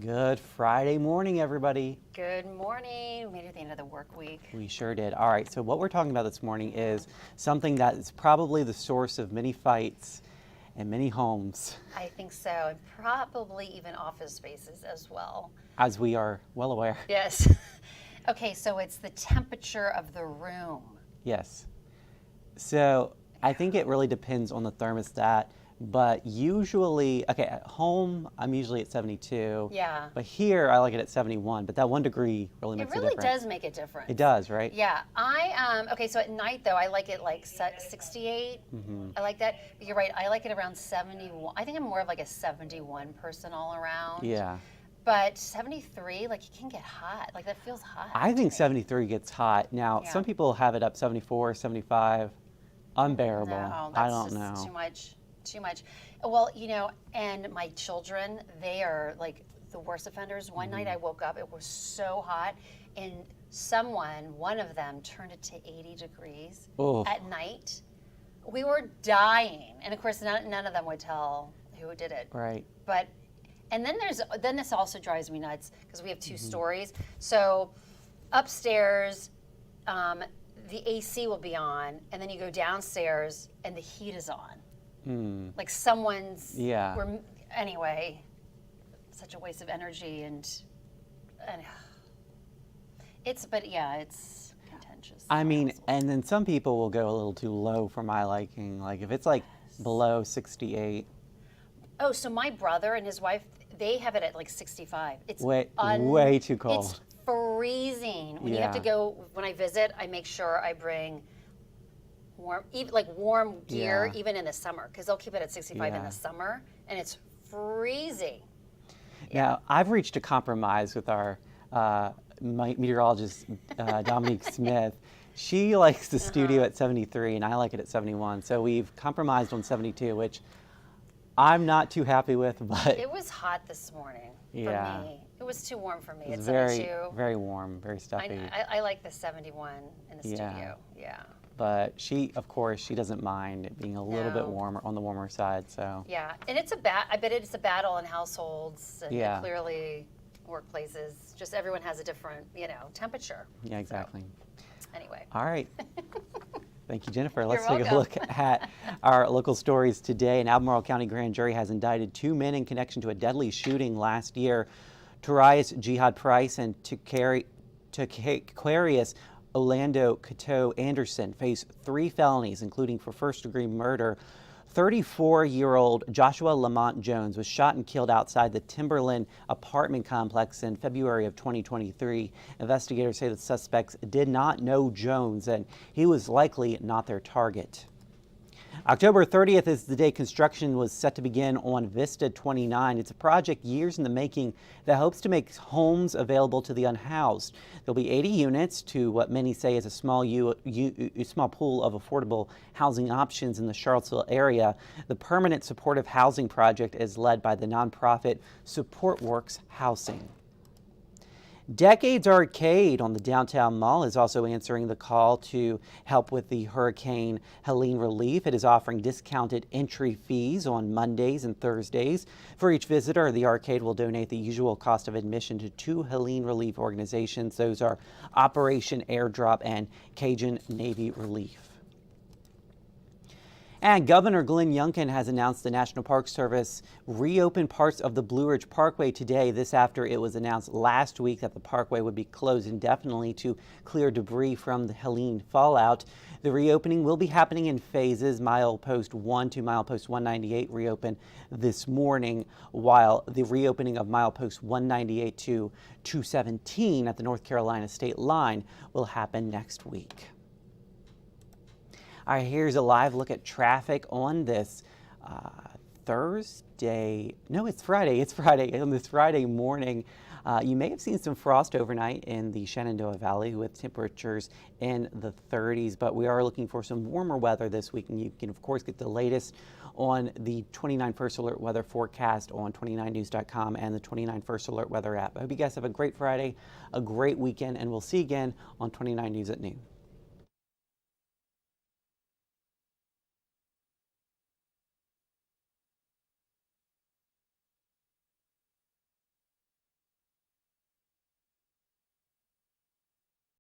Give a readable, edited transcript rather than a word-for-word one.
Good Friday morning, everybody. Good morning. We made it to the end of the work week. We sure did. All right, so what we're talking about this morning is something that is probably the source of many fights in many homes, I think so, and probably even office spaces as well. as we are well aware. Yes. Okay, so it's the temperature of the room. Yes. So I think it really depends on the thermostat, but usually, okay, at home, I'm usually at 72. Yeah. But here, I like it at 71, but that 1 degree really It makes a really difference. does make a difference. It does, right? Yeah. Okay, so at night though, I like it like 68. I like that. But you're right, I like it around 71. I think I'm more of like a 71 person all around. Yeah. But 73, like it can get hot. Like that feels hot. I think 73 gets hot. Now, Yeah. some people have it up 74, 75. Unbearable. No, I that's don't just know. too much. Too much. Well, and my children, they are like the worst offenders. One night I woke up, it was so hot, and one of them turned it to 80 degrees Oof. at night. We were dying. And of course, none of them would tell who did it. Right. And then this also drives me nuts because we have two stories. So upstairs, the AC will be on, and then you go downstairs and the heat is on. Like someone's. Yeah. Anyway, such a waste of energy and it's contentious. I mean, and then some people will go a little too low for my liking. Like if it's like below 68. Oh, so my brother and his wife, they have it at like 65. It's way too cold. It's freezing. When you have to go, when I visit, I make sure I bring warm gear, even in the summer, because they'll keep it at 65 in the summer, and it's freezing. Now, I've reached a compromise with our meteorologist, Dominique Smith. She likes the studio at 73, and I like it at 71. So we've compromised on 72, which I'm not too happy with, but It was hot this morning for me. It was too warm for me. it's It's very, 72. very warm, very stuffy. I like the 71 in the studio. Yeah. But she, of course, she doesn't mind it being a little bit warmer, on the warmer side. So Yeah, and I bet it's a battle in households and clearly workplaces. Just everyone has a different, temperature. yeah, exactly. So, anyway. All right. Thank you, Jennifer. Let's You're take a look at our local stories today. An Albemarle County grand jury has indicted 2 men in connection to a deadly shooting last year. Tarius Jihad Price and Aquarius Orlando Cato Anderson face 3 felonies, including for first-degree murder. 34-year-old Joshua Lamont Jones was shot and killed outside the Timberland apartment complex in February of 2023. Investigators say the suspects did not know Jones, and he was likely not their target. October 30th is the day construction was set to begin on Vista 29. It's a project years in the making that hopes to make homes available to the unhoused. There'll be 80 units to what many say is a small pool of affordable housing options in the Charlottesville area. The permanent supportive housing project is led by the nonprofit SupportWorks Housing. Decades Arcade on the downtown mall is also answering the call to help with the Hurricane Helene relief. It is offering discounted entry fees on Mondays and Thursdays. For each visitor, the arcade will donate the usual cost of admission to 2 Helene relief organizations. Those are Operation Airdrop and Cajun Navy Relief. And Governor Glenn Youngkin has announced the National Park Service reopened parts of the Blue Ridge Parkway today. This after it was announced last week that the parkway would be closed indefinitely to clear debris from the Helene fallout. The reopening will be happening in phases. Milepost 1 to Milepost 198 reopened this morning, while the reopening of Milepost 198 to 217 at the North Carolina state line will happen next week. All right, here's a live look at traffic on this Thursday. No, it's Friday. It's Friday. On this Friday morning, you may have seen some frost overnight in the Shenandoah Valley with temperatures in the 30s, but we are looking for some warmer weather this week, and you can, of course, get the latest on the 29 First Alert weather forecast on 29news.com and the 29 First Alert weather app. I hope you guys have a great Friday, a great weekend, and we'll see you again on 29 News at noon.